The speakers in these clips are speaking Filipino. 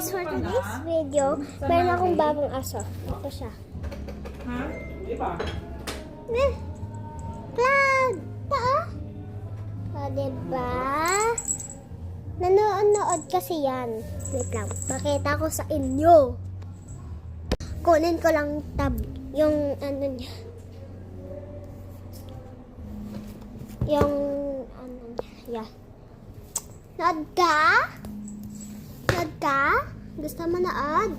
guys, for today's video, meron akong bagong aso. Ito siya. Ha? Diba? Cloud! O, diba? Nanood kasi yan. Wait lang, makita ko sa inyo. Kunin ko lang yung ano niya. Yung ano niya. Yeah. Nood ka? Nood ka? Gusto mo nood?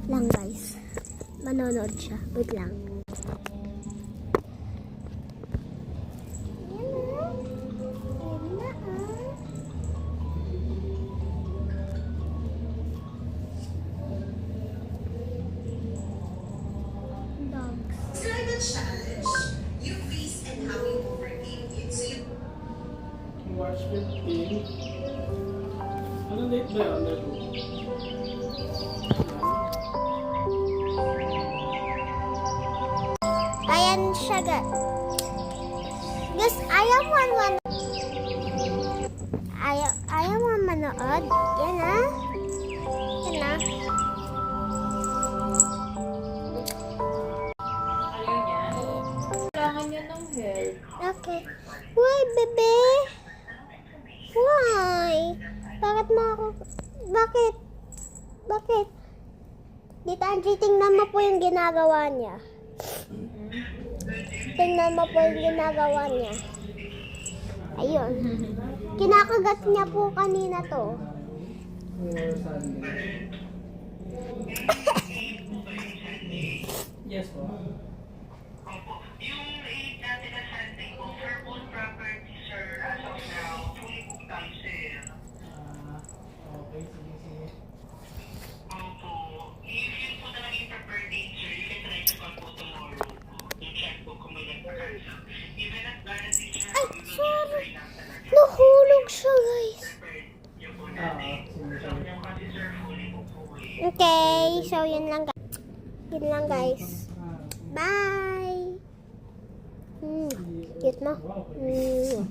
Lang guys. Manonood siya. Wait lang. Describe the challenge you faced and how you overcame it. So you Watch 15. Ano date ba yun? Ayan siya guys. Guys, ayaw mo manood. Yan na. Yan na. Ayaw niya. Kailangan niya ng help. Okay. Why, bebe? Why? Bakit mo ako... Bakit? Bakit? Dito, Angie, tingnan mo po yung ginagawa niya. Tingnan mo po yung ginagawa niya. Ayun. Kinakagat niya po kanina to. Yes po. yung aid natin na sending po for own property, sir, as of now, fully booked tayo, sir. Okay, sige. Opo. If yun po talaga yung preferred date, sir, you can try to call po tomorrow po. Yung check po kung may nagpa-cancel. Even at guarantee, sir, Ay, we will sorry. try lang talaga. Nahulog siya, guys. Preferred yung po natin. So, yung kasi, sir, fully booked po eh. Okay, so yun lang guys. Yun lang guys. Bye! Cute mo?